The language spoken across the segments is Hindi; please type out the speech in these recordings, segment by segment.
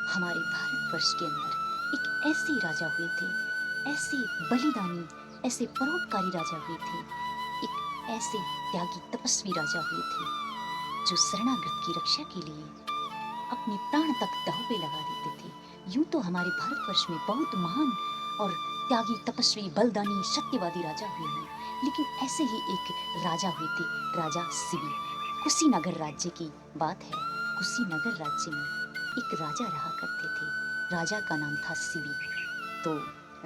हमारे भारतवर्ष के अंदर एक ऐसे राजा हुए थे, ऐसे बलिदानी, ऐसे परोपकारी राजा हुए थे, एक ऐसे त्यागी तपस्वी राजा हुए थे जो शरणागत की रक्षा के लिए अपने प्राण तक दांव पे लगा देते थे। यूं तो हमारे भारतवर्ष में बहुत महान और त्यागी तपस्वी बलिदानी सत्यवादी राजा हुए हैं, लेकिन ऐसे ही एक राजा हुए थे, राजा शिवी। कुशीनगर राज्य की बात है। कुशीनगर राज्य में एक राजा रहा करते थे। राजा का नाम था शिवी। तो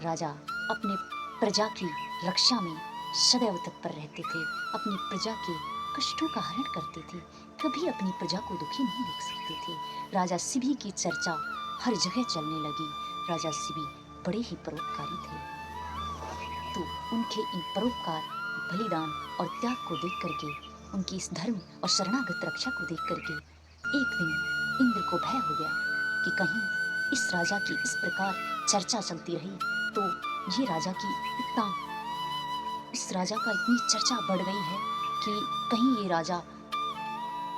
राजा अपने प्रजा की रक्षा में सदैव तत्पर रहते थे, अपनी प्रजा के कष्टों का हरण करते थे, कभी अपनी प्रजा को दुखी नहीं देख सकते थे। राजा शिवी की चर्चा हर जगह चलने लगी। राजा शिवी बड़े ही परोपकारी थे। तो उनके इन परोपकार, बलिदान और त्याग को देख करके, उनकी इस धर्म और शरणागत रक्षा को देख करके एक दिन इंद्र को भय हो गया कि कहीं इस राजा की इस प्रकार चर्चा चलती रही तो ये राजा की इतना इस राजा का इतनी चर्चा बढ़ गई है कि कहीं ये राजा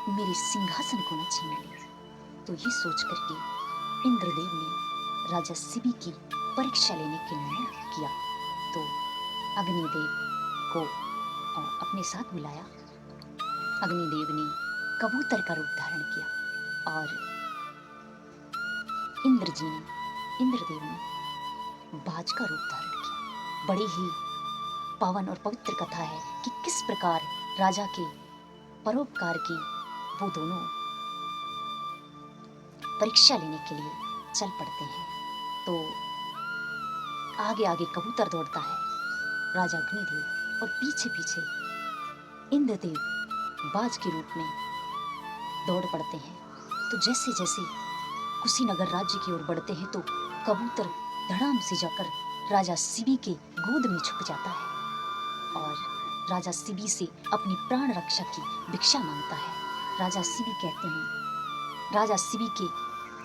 मेरे सिंहासन को न छीन ले। तो ये सोच करके इंद्रदेव ने राजा शिवी की परीक्षा लेने के निर्णय किया। तो अग्निदेव को अपने साथ बुलाया। अग्निदेव ने कबूतर का रूप धारण किया और इंद्रदेव ने बाज का रूप धारण किया। बड़ी ही पावन और पवित्र कथा है कि किस प्रकार राजा के परोपकार की वो दोनों परीक्षा लेने के लिए चल पड़ते हैं। तो आगे आगे कबूतर दौड़ता है, राजा अग्निदेव, और पीछे पीछे इंद्रदेव बाज के रूप में दौड़ पड़ते हैं। तो जैसे जैसे कुशीनगर राज्य की ओर बढ़ते हैं तो कबूतर धड़ाम से जाकर राजा शिवी के गोद में छुप जाता है और राजा शिवी से अपनी प्राण रक्षा की भिक्षा मांगता है। राजा शिवी कहते हैं राजा शिवी के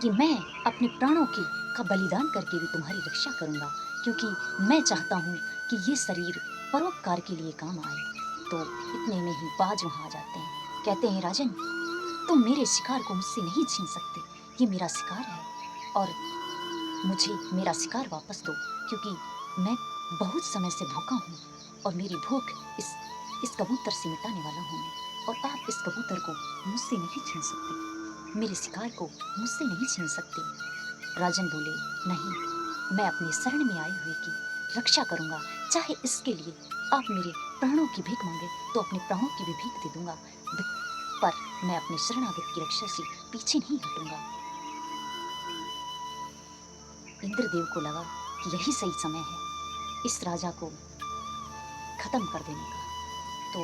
कि मैं अपने प्राणों का बलिदान करके भी तुम्हारी रक्षा करूंगा, क्योंकि मैं चाहता हूँ कि ये शरीर परोपकार के लिए काम आए। तो इतने में ही बाज वहाँ आ जाते हैं, कहते हैं राजन, तुम मेरे शिकार को मुझसे नहीं छीन सकते, ये मेरा शिकार है और मुझे मेरा शिकार वापस दो, क्योंकि मैं बहुत समय से भूखा हूँ और मेरी भूख इस कबूतर से मिटाने वाला हूँ मैं, और आप इस कबूतर को मुझसे नहीं छीन सकते, मेरे शिकार को मुझसे नहीं छीन सकते। राजन बोले, नहीं, मैं अपने शरण में आए हुए की रक्षा करूंगा, चाहे इसके लिए आप मेरे प्राणों की भीख मांगे तो अपने प्राणों की भी भीख दे दूंगा, पर मैं अपने शरणागत की रक्षा से पीछे नहीं हटूंगा। इंद्रदेव को लगा कि यही सही समय है इस राजा को खत्म कर देने का। तो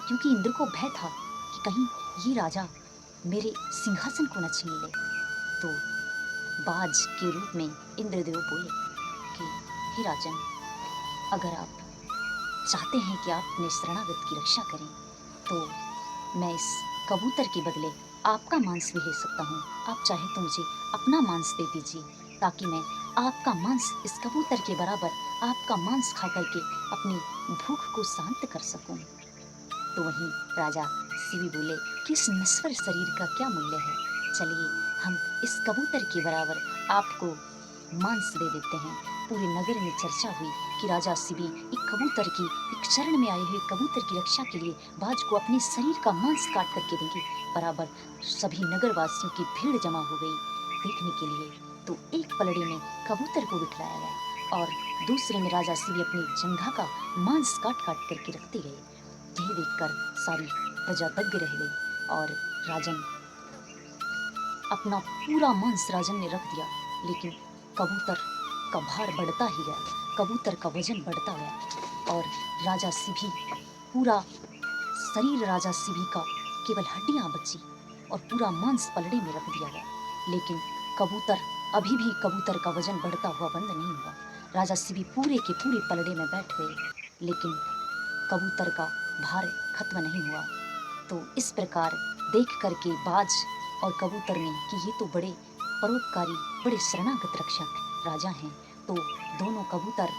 क्योंकि इंद्र को भय था कि कहीं ये राजा मेरे सिंहासन को न छीन ले, तो बाज के रूप में इंद्रदेव बोले कि हे राजन, अगर आप चाहते हैं कि आप अपने शरणागत की रक्षा करें तो मैं इस कबूतर के बदले आपका मांस भी ले सकता हूँ। आप चाहे तो मुझे अपना मांस दे दीजिए, ताकि मैं आपका मांस, इस कबूतर के बराबर आपका मांस खा करके अपनी भूख को शांत कर सकूं। तो वहीं राजा शिवी बोले कि इस नश्वर शरीर का क्या मूल्य है, चलिए हम इस कबूतर के बराबर आपको मांस दे देते हैं। पूरे नगर में चर्चा हुई कि राजा शिवी एक शरण में आए हुए कबूतर की रक्षा के लिए बाज को अपने शरीर का मांस काट करके देंगे। बराबर सभी नगरवासियों की भीड़ जमा हो गई देखने के लिए। तो एक पलड़े में कबूतर को बिठलाया गया और दूसरे में राजा शिवी अपनी जंघा का मांस काट काट करके रखते गए। यही देखकर सारी प्रजा दंग रह गई और राजन अपना पूरा मांस राजन ने रख दिया, लेकिन कबूतर का भार बढ़ता ही गया, कबूतर का वजन बढ़ता गया और राजा शिवी पूरा शरीर, राजा शिवी का केवल हड्डियां बची और पूरा मांस पलड़े में रख दिया गया। लेकिन कबूतर अभी भी कबूतर का वजन बढ़ता हुआ बंद नहीं हुआ। राजा शिवी पूरे के पूरे पलड़े में बैठ गए, लेकिन कबूतर का भार खत्म नहीं हुआ। तो इस प्रकार देख करके बाज और कबूतर ने कि ये तो बड़े परोपकारी, बड़े शरणागत रक्षक राजा हैं, तो दोनों कबूतर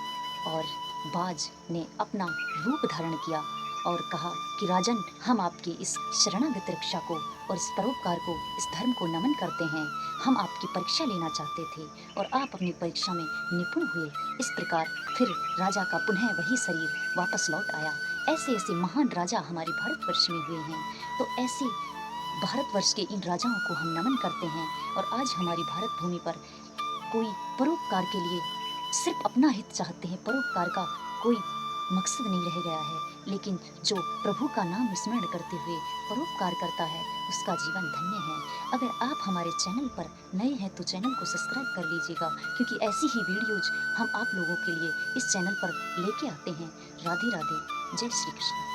और बाज ने अपना रूप धारण किया और कहा कि राजन, हम आपकी इस शरणागत रक्षा को और इस परोपकार को, इस धर्म को नमन करते हैं। हम आपकी परीक्षा लेना चाहते थे और आप अपनी परीक्षा में निपुण हुए। इस प्रकार फिर राजा का पुनः वही शरीर वापस लौट आया। ऐसे ऐसे महान राजा हमारे भारतवर्ष में हुए हैं। तो ऐसे भारतवर्ष के इन राजाओं को हम नमन करते हैं। और आज हमारी भारत भूमि पर कोई परोपकार के लिए सिर्फ अपना हित चाहते हैं, परोपकार का कोई मकसद नहीं रह गया है। लेकिन जो प्रभु का नाम स्मरण करते हुए परोपकार करता है, उसका जीवन धन्य है। अगर आप हमारे चैनल पर नए हैं तो चैनल को सब्सक्राइब कर लीजिएगा, क्योंकि ऐसी ही वीडियोज हम आप लोगों के लिए इस चैनल पर लेके आते हैं। राधे राधे, जय श्री कृष्ण।